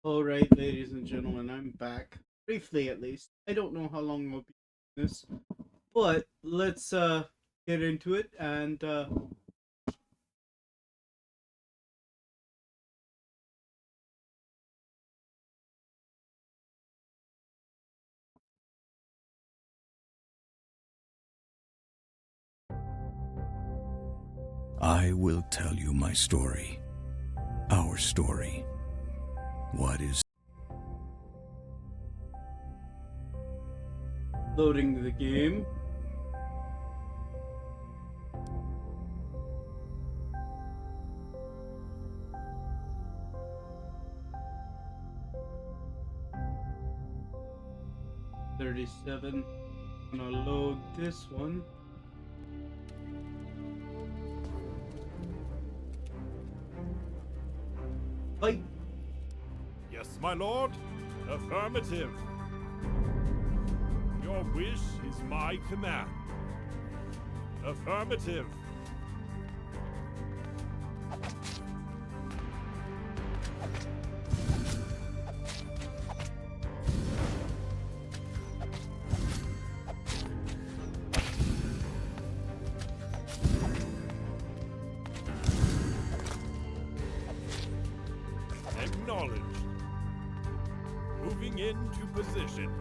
Alright, ladies and gentlemen, I'm back. Briefly, at least. I don't know how long I'll be doing this, but let's get into it and I will tell you my story. Our story. What is loading the game. $37. I'm gonna load this one. Fight! Yes, my lord. Affirmative. Your wish is my command. Affirmative. Acknowledged. Moving into position.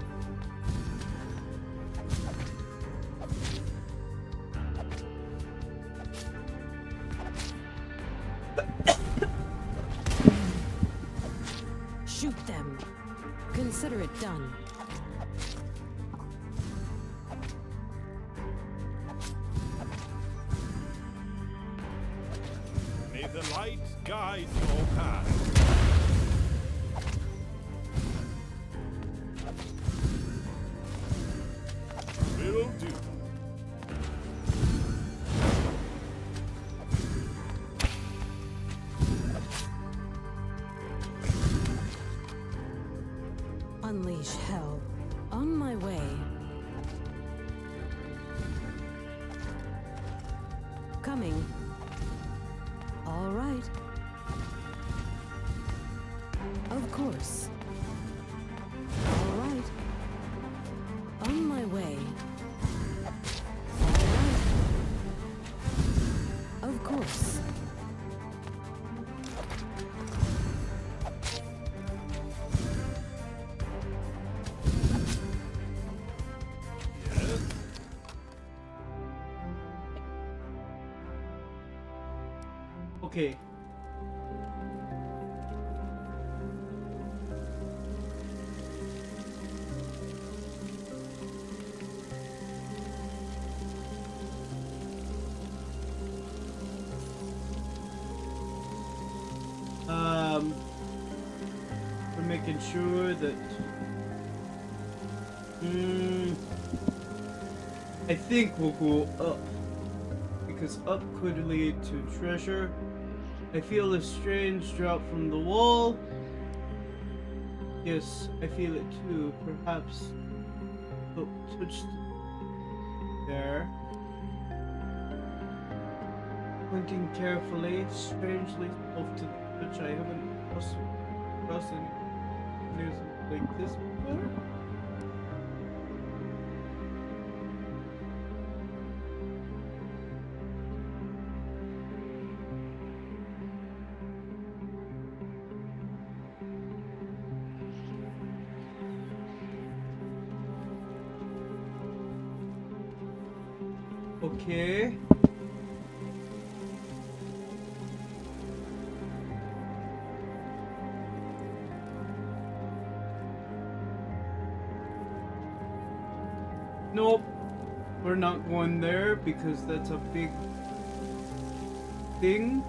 Shoot them. Consider it done. May the light guide your path. Will do. Unleash hell. On my way. Coming. All right. Of course. All right. On my way. All right. Of course. Yes. Okay. We're making sure that I think we'll go up because up could lead to treasure. I feel a strange drop from the wall. Yes, I feel it too. Perhaps. Oh, touched there. Pointing carefully, strangely off to the touch. I haven't crossed any news like this before. Okay. Nope. We're not going there because that's a big thing.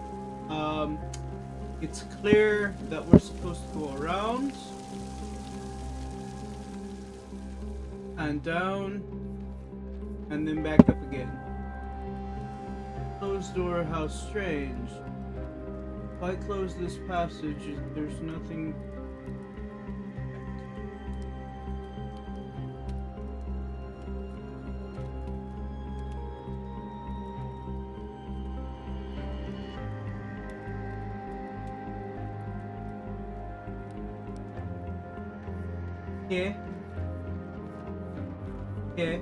It's clear that we're supposed to go around and down and then back up again. Closed door, how strange. If I close this passage, there's nothing. Yeah. Yeah.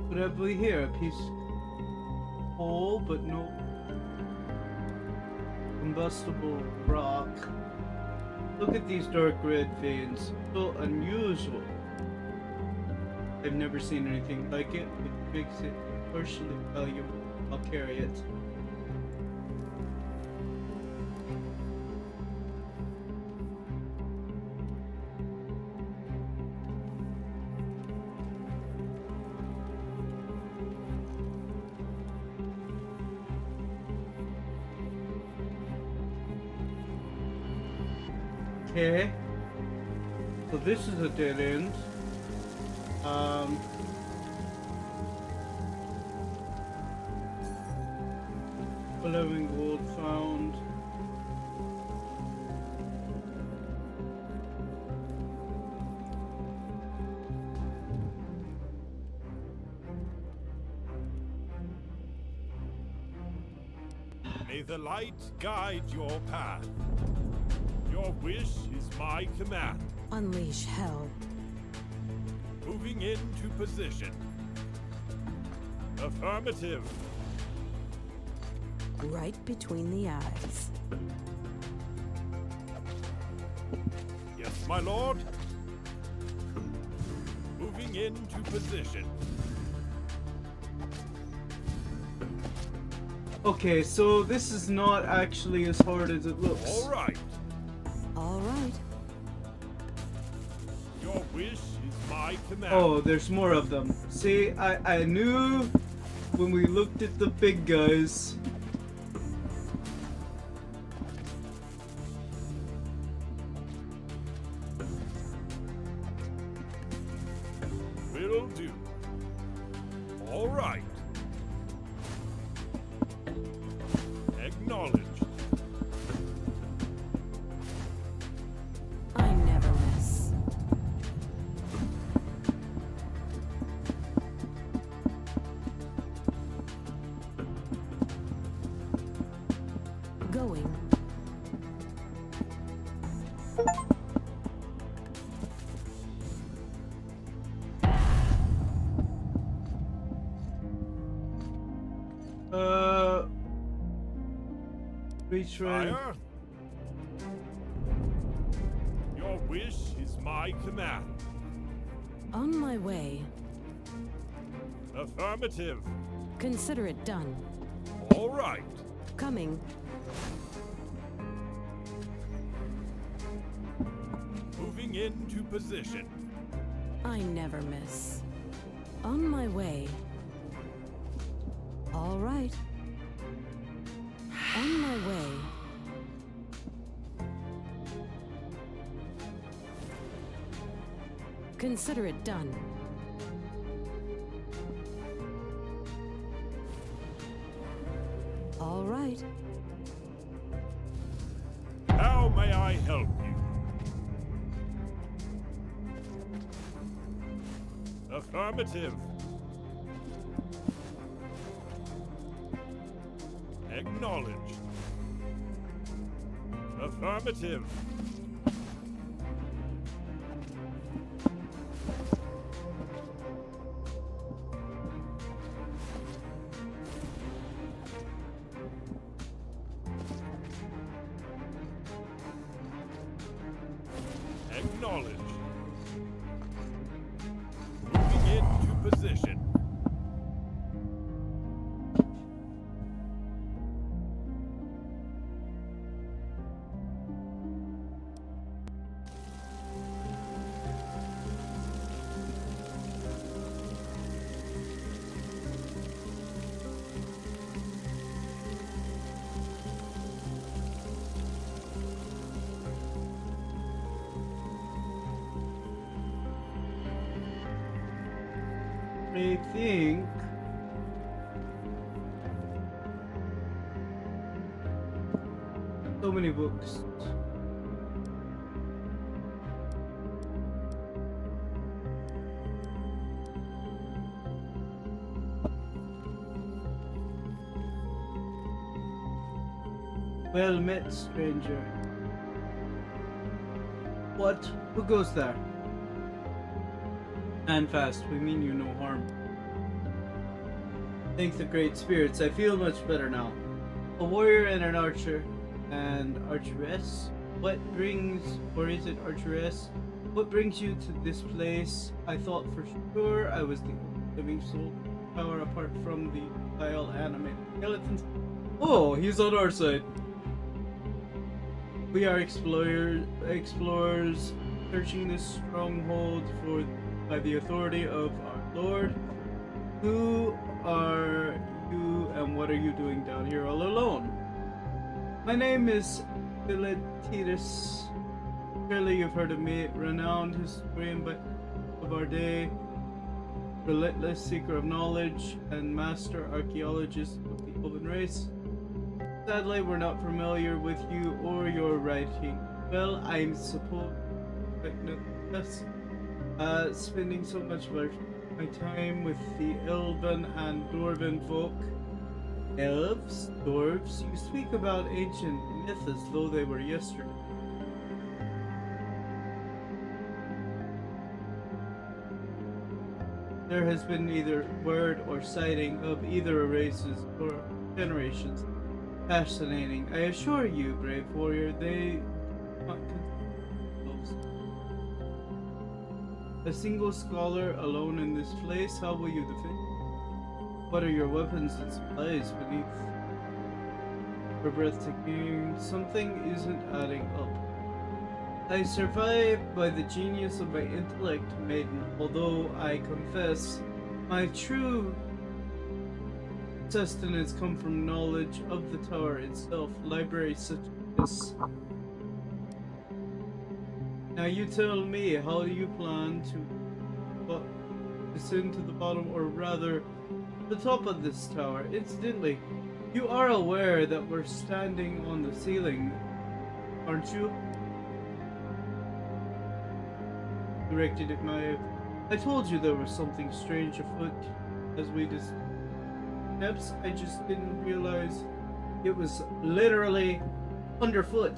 What have we here? A piece of coal, but no combustible rock. Look at these dark red veins. So unusual. I've never seen anything like it, which makes it partially valuable. I'll carry it. Okay. So this is a dead end. $11 gold found. May the light guide your path. Your wish is my command. Unleash hell. Moving into position. Affirmative. Right between the eyes. Yes, my lord. Moving into position. Okay, so this is not actually as hard as it looks. All right. All right. Your wish is my command. Oh, there's more of them. See, I knew when we looked at the big guys. Will do. All right. Acknowledged. I never miss. Going. Retrain. Fire. Your wish is my command. On my way. Affirmative. Consider it done. All right. Coming. Moving into position. I never miss. On my way. All right. On my way. Consider it done. All right. How may I help you? Affirmative. Acknowledged. Affirmative. Acknowledged. Moving into position. I think so many books. Well met, stranger. What? Who goes there? And fast, we mean you no harm. Thank the great spirits, I feel much better now. A warrior and an archer. And archeress? What brings, or is it archeress? What brings you to this place? I thought for sure I was the only living soul power apart from the vile animated skeletons. Oh, he's on our side. We are explorers, searching this stronghold by the authority of our Lord. Who are you and what are you doing down here all alone? My name is Philetidas. Surely you've heard of me, renowned historian of our day, relentless seeker of knowledge, and master archaeologist of the elven race. Sadly, we're not familiar with you or your writing. Well, I'm supposed to spending so much of my time with the elven and dwarven folk. Elves? Dwarves? You speak about ancient myths as though they were yesterday. There has been neither word or sighting of either races or generations. Fascinating. I assure you, brave warrior, they do not consider themselves. A single scholar alone in this place, how will you defend? What are your weapons and supplies beneath? For breathtaking, something isn't adding up. I survived by the genius of my intellect, maiden, although I confess my true sustenance come from knowledge of the tower itself, libraries such as this. Now you tell me, how do you plan to descend to the bottom, or rather, the top of this tower? Incidentally, you are aware that we're standing on the ceiling, aren't you? Directed at I told you there was something strange afoot as we just steps. I just didn't realize it was literally underfoot.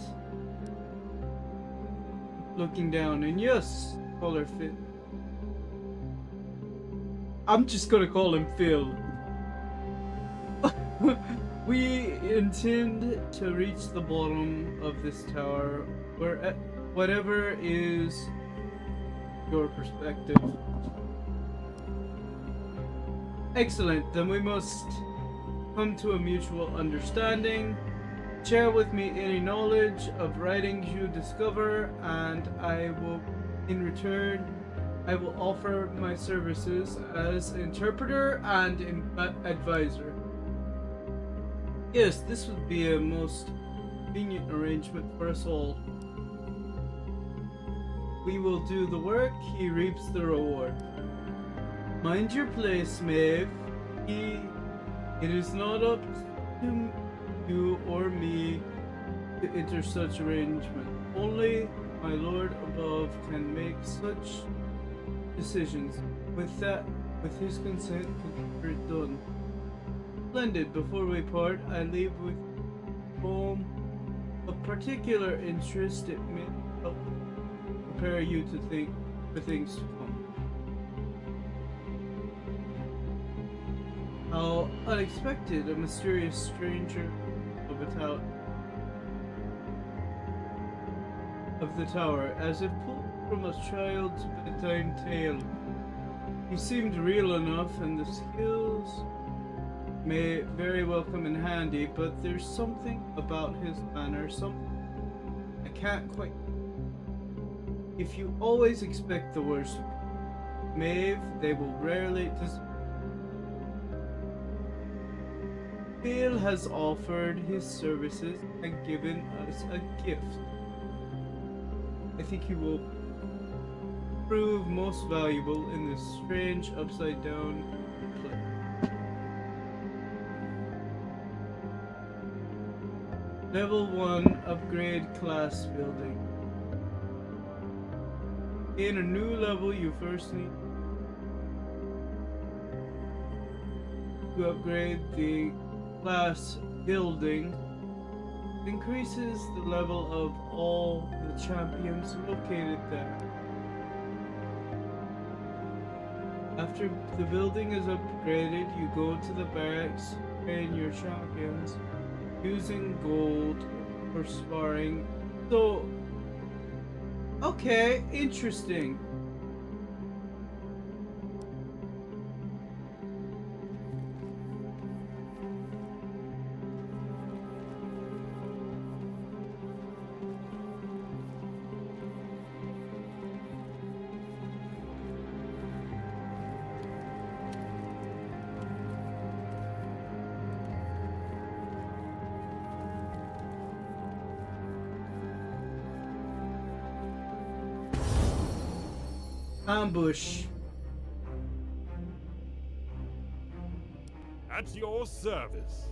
Looking down, and yes, collar fit. I'm just gonna call him Phil. We intend to reach the bottom of this tower, whatever is your perspective. Excellent, then we must come to a mutual understanding. Share with me any knowledge of writings you discover, and I will, in return, I will offer my services as interpreter and advisor. Yes, this would be a most convenient arrangement for us all. We will do the work, he reaps the reward. Mind your place, Maeve. It is not up to you or me to enter such arrangement. Only my lord above can make such decisions. With his consent, consider it done. Splendid. Before we part, I leave with home of particular interest. It may help prepare you to think for things to come. How unexpected! A mysterious stranger of the tower, as if pulled from a child's bedtime tale. He seemed real enough, and the skills may very well come in handy, but there's something about his manner, something I can't quite. If you always expect the worst, Maeve, they will rarely Phil has offered his services and given us a gift. I think he will prove most valuable in this strange upside-down place. Level 1 upgrade class building. In a new level, you first need to upgrade the class building increases the level of all the champions located there. After the building is upgraded, you go to the barracks, train your champions using gold for sparring. So, okay, interesting. Ambush. At your service.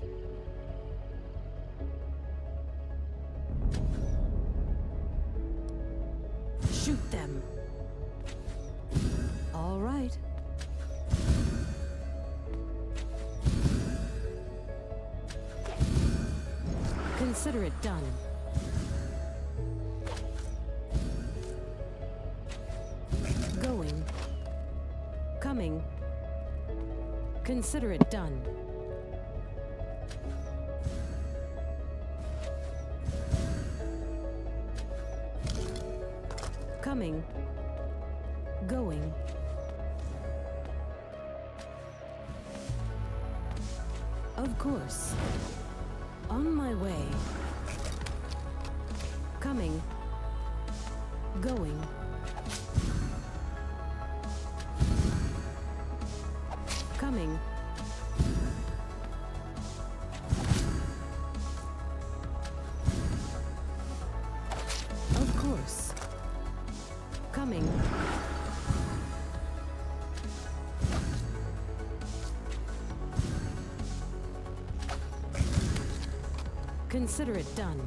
Shoot them. All right. Consider it done. Going. Coming. Consider it done. Coming. Going. Of course. On my way. Coming. Going. Coming. Of course. Coming. Consider it done.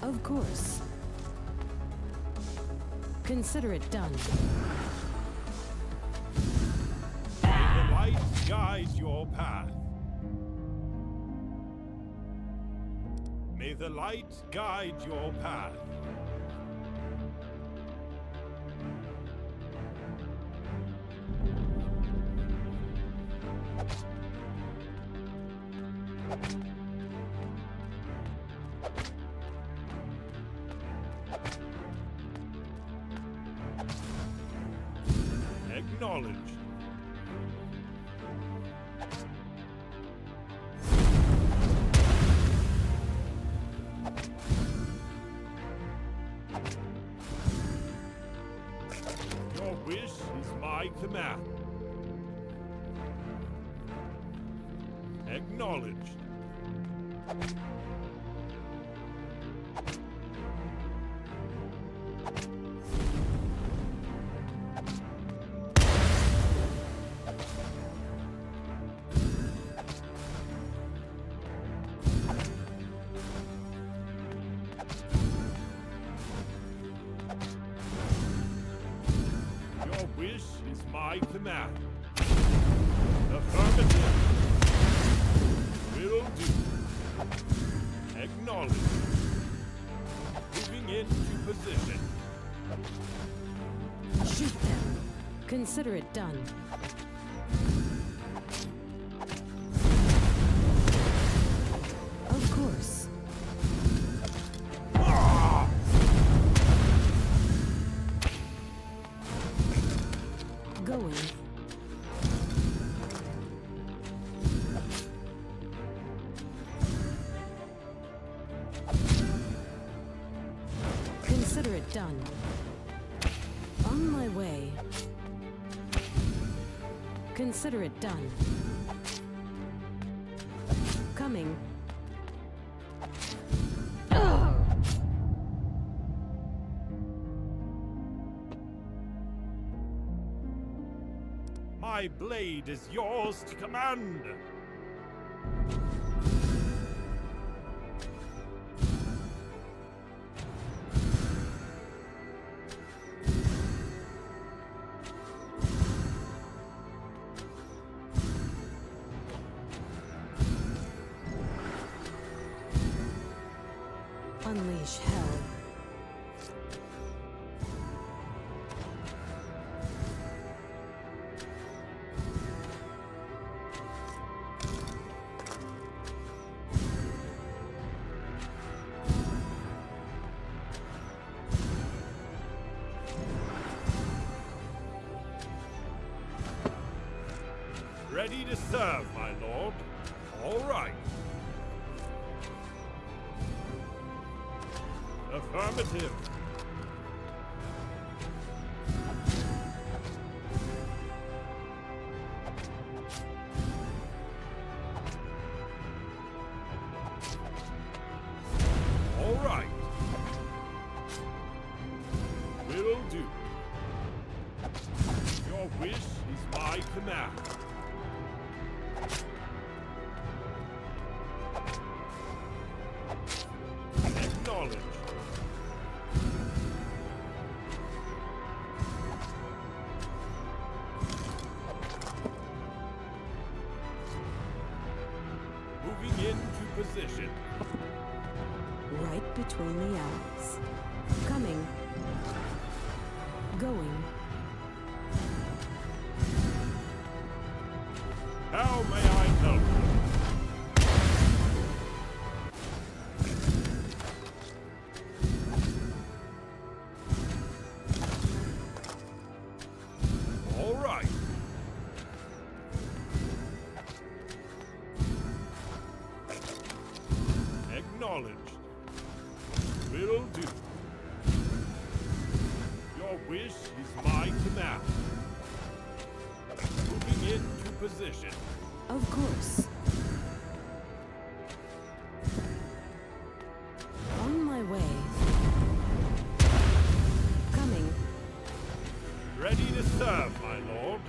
Of course. Consider it done. May the light guide your path. May the light guide your path. Acknowledged. Your wish is my command. Acknowledged. Your wish is my command. Affirmative. Will do. Acknowledge. Moving into position. Shoot them. Consider it done. Of course. Going. Consider it done. On my way. Consider it done. Coming. My blade is yours to command. Ready to serve, my lord. All right. Affirmative. All right. Will do. Your wish is my command. Acknowledged. Moving into position. Right between the eyes. Coming. Going. How may I help you? All right. Acknowledged. Will do. Your wish is my command. Moving into position. Of course. On my way. Coming. Ready to serve, my lord.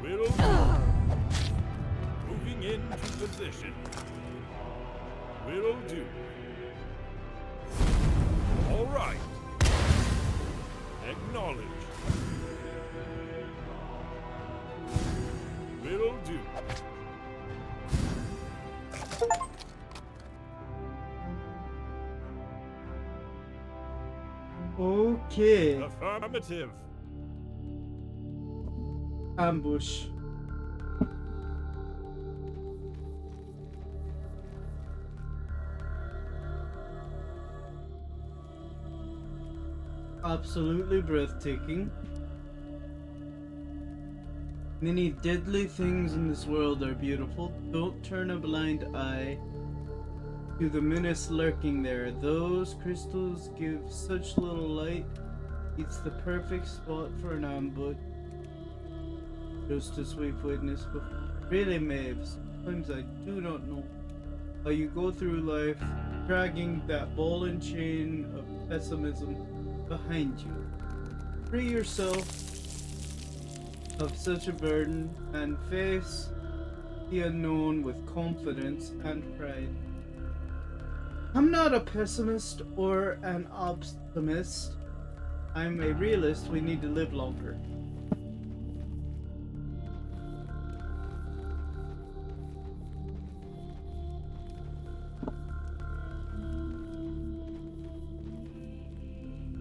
Will do. Moving into position. Will do. All right. Acknowledge. Will do. Okay. Affirmative. Ambush. Absolutely breathtaking. Many deadly things in this world are beautiful. Don't turn a blind eye to the menace lurking there. Those crystals give such little light. It's the perfect spot for an ambush. Just as we've witnessed before. Really, Maeve, sometimes I do not know how you go through life dragging that ball and chain of pessimism behind you. Free yourself of such a burden and face the unknown with confidence and pride. I'm not a pessimist or an optimist. I'm a realist. We need to live longer.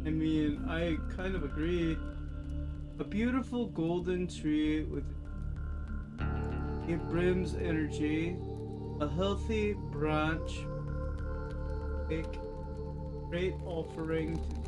I mean, I kind of agree. A beautiful golden tree with it brims energy, a healthy branch, a great offering to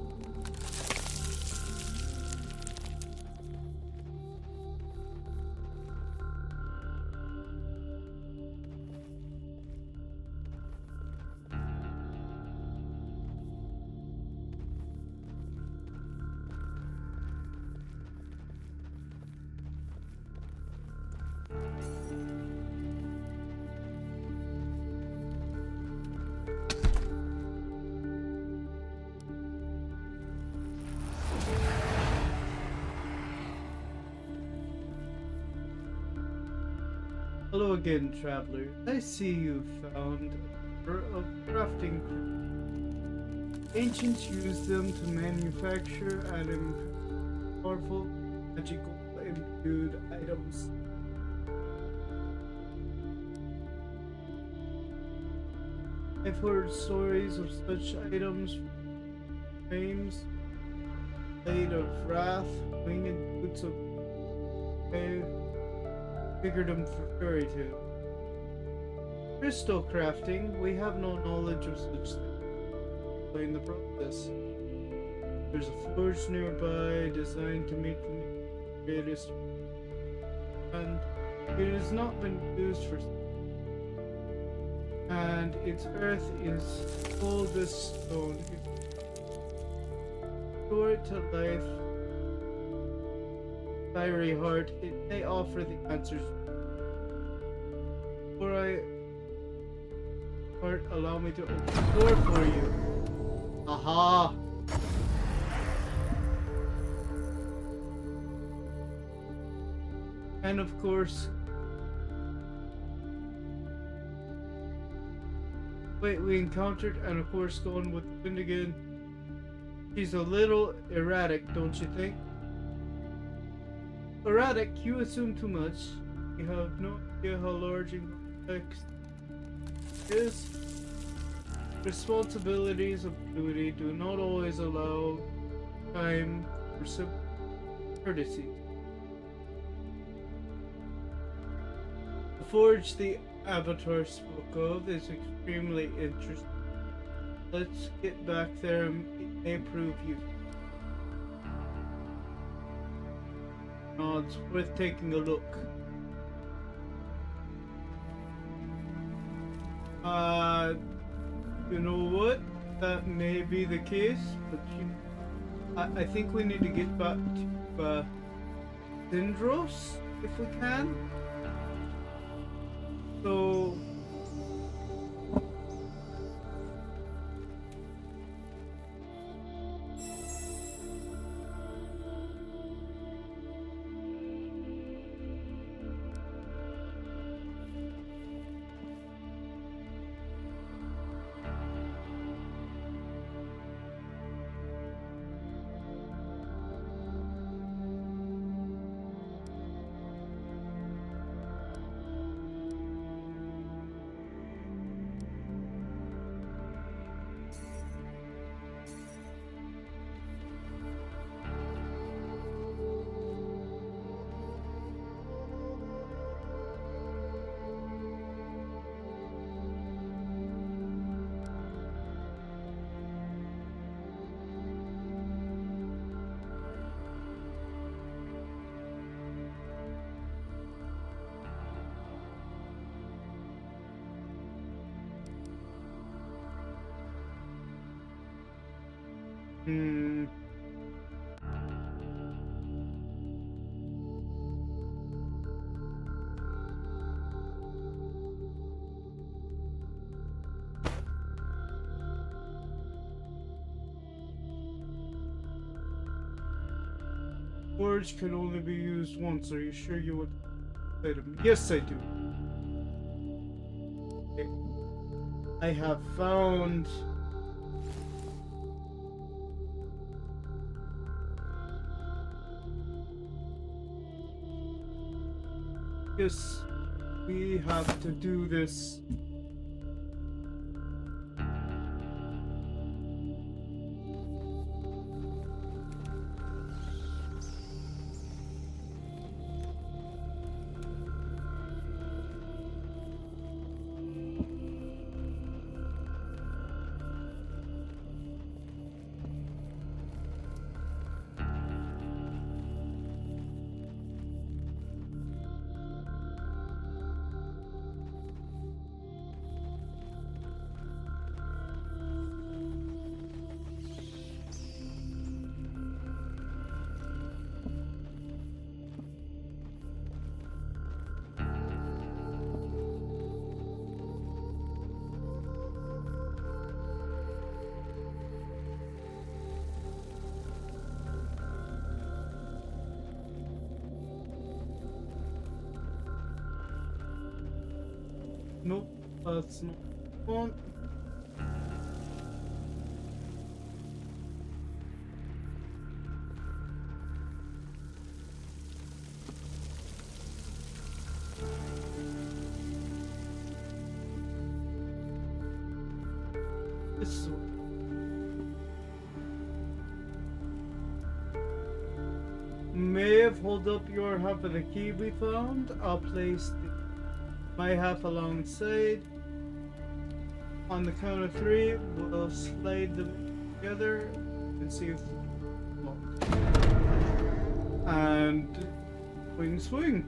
Hello again, traveler. I see you found a number of crafting. Ancients used them to manufacture and powerful, magical, imbued items. I've heard stories of such items, frames, blade of wrath, winged boots of figured them for fairy tale. Crystal crafting, we have no knowledge of such things. Explain the process. There's a forge nearby designed to meet the greatest, and it has not been used for. And its earth is cold as stone. Restore it to life. Fiery heart, it may offer the answers. Before I heart, allow me to open the door for you. Aha! And of course, wait, we encountered and of course going with the wind again. She's a little erratic, don't you think? Erratic, you assume too much. You have no idea how large and complex it is. Responsibilities of duty do not always allow time for simple courtesy. The forge the Avatar spoke of is extremely interesting. Let's get back there and it may prove useful. Oh, it's worth taking a look. You know what? That may be the case, but I think we need to get back to Zindros if we can. So forge can only be used once. Are you sure you want to item? Yes, I do. Okay. I have found yes, we have to do this. Nope, that's not one. This one. Maeve, hold up your half of the key we found. I'll place my half alongside. On the count of 3, we'll slide them together and see if and swing.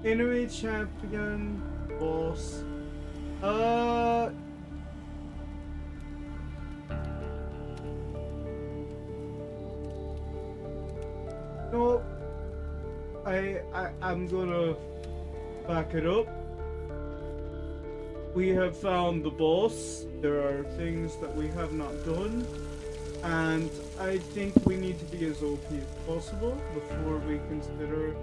Enemy champion boss. No, I'm gonna back it up. We have found the boss. There are things that we have not done, and I think we need to be as OP as possible before we consider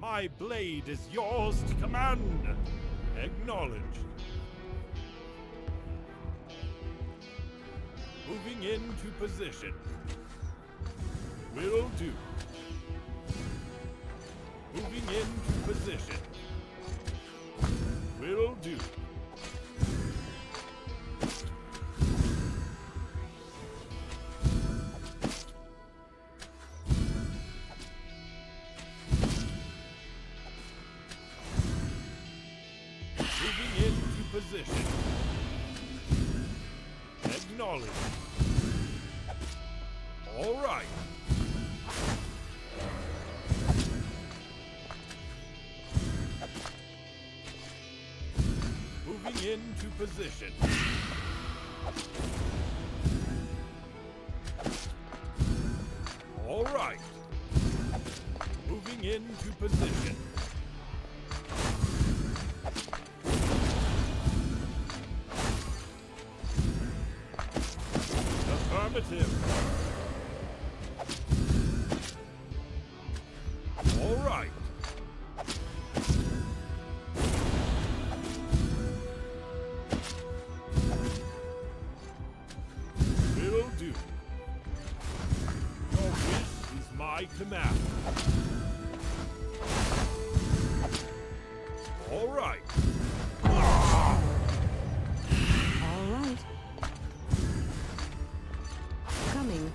My blade is yours to command. Acknowledged. Moving into position. Will do. Moving into position. Will do. Moving into position. Acknowledged. All right. Moving into position. All right. Moving into position. Affirmative. All right. Will do. Your wish is my command. All right. All right. Coming.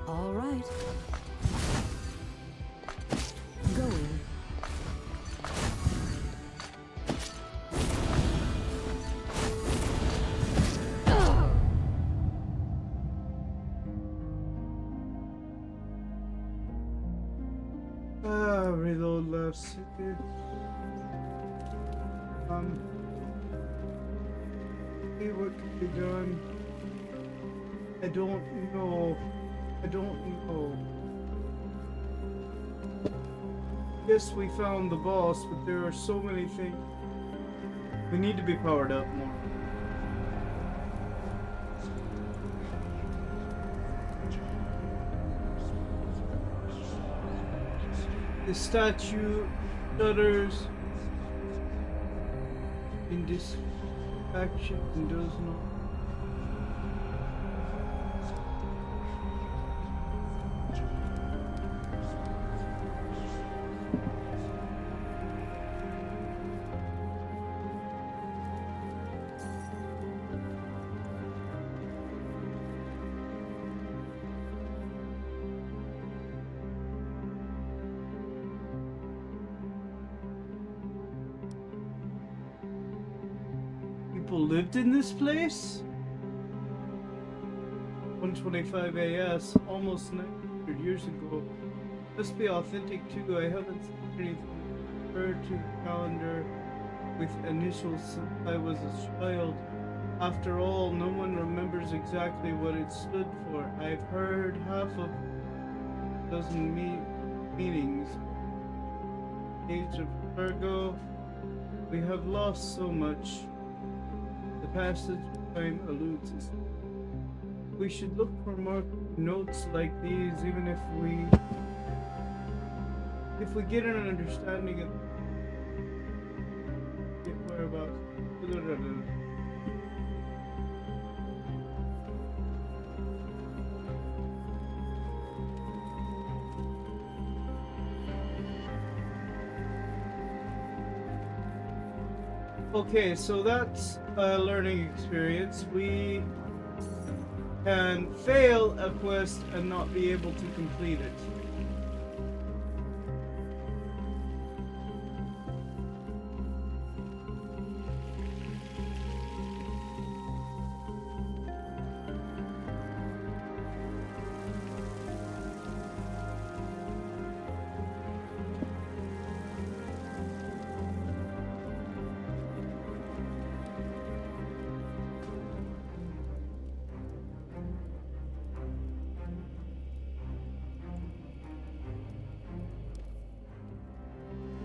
All right. Going. Reload left stick. See what can be done. I don't know. I don't know. Yes, we found the boss, but there are so many things. We need to be powered up more. The statue stutters in this action and does not. people lived in this place? 125 AS, almost 900 years ago. Must be authentic too. I haven't seen anything referred to the calendar with initials since I was a child. After all, no one remembers exactly what it stood for. I've heard half of a dozen meanings. Age of Virgo. We have lost so much. The passage of time eludes us. We should look for more notes like these, even if we get an understanding of the whereabouts. Okay, so that's a learning experience. We can fail a quest and not be able to complete it.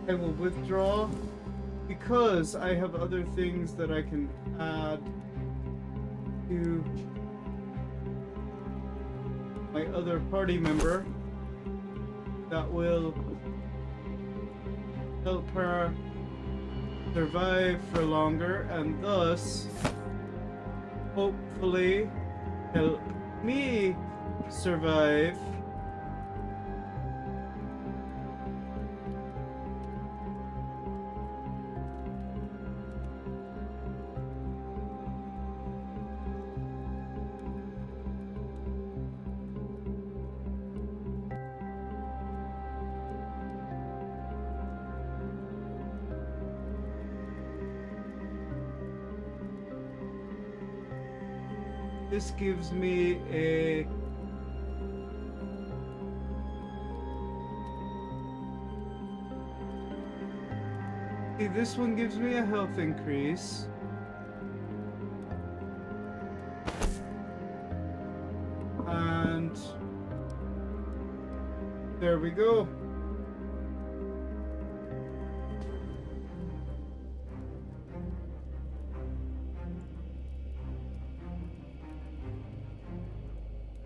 I will withdraw because I have other things that I can add to my other party member that will help her survive for longer and thus hopefully help me survive. This gives me a see, this one gives me a health increase. And there we go.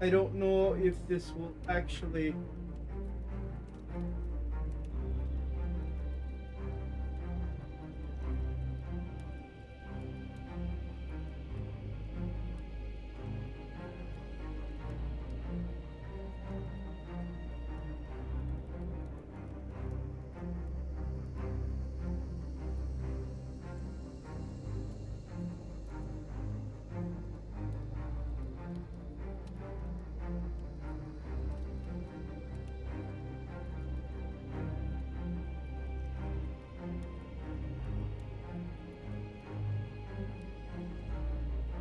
I don't know if this will actually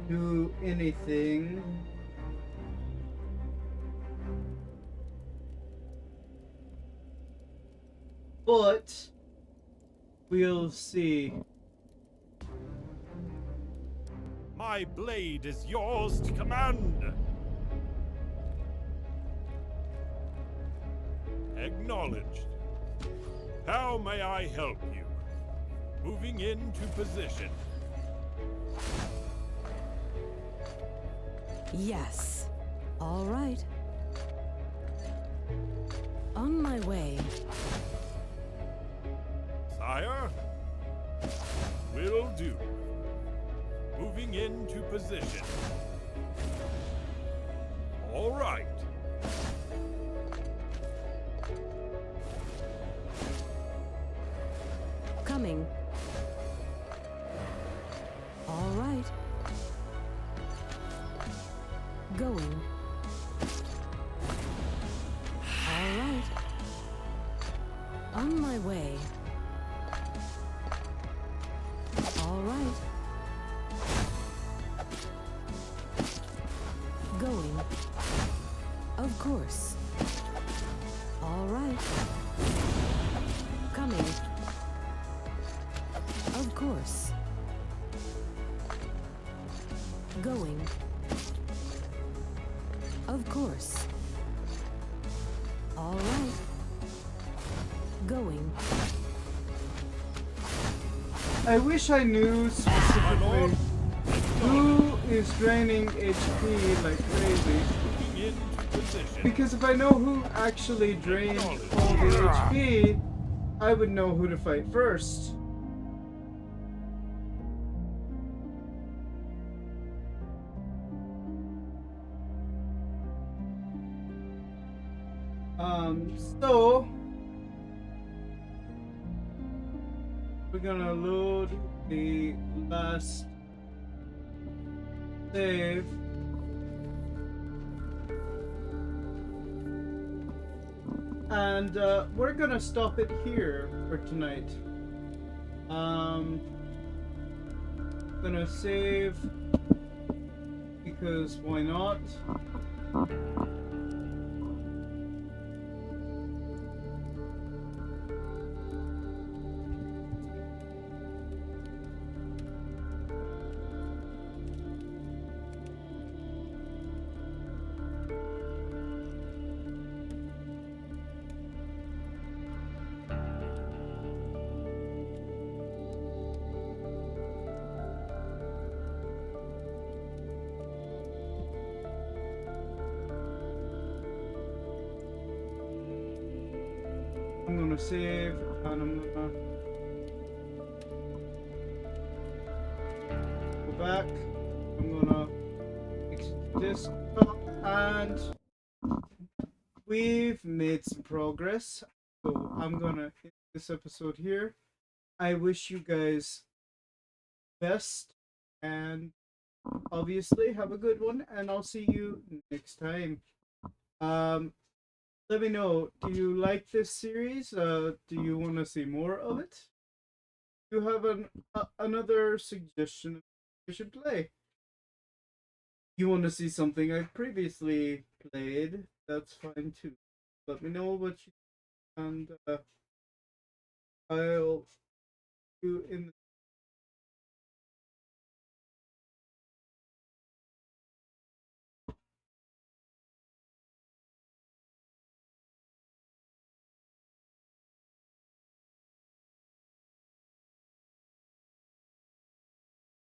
do anything. But we'll see. My blade is yours to command. Acknowledged. How may I help you? Moving into position. Yes. All right. On my way. Sire? Will do. Moving into position. All right. Coming. All right. Going. All right. On my way. All right. Of course. All right. Coming. Of course. Going. Of course. All right. Going. I wish I knew specifically who is draining HP like crazy. Moving into position. Because if I know who actually drained all the HP, I would know who to fight first. So we're gonna load the last save. And we're gonna stop it here for tonight. Gonna save because why not? I'm gonna save and I'm gonna go back. I'm gonna exit this up and we've made some progress. So I'm gonna end this episode here. I wish you guys best and obviously have a good one and I'll see you next time. Let me know, do you like this series? Do you want to see more of it? Do you have another suggestion we should play? You want to see something I previously played? That's fine too. Let me know what you and I'll do in the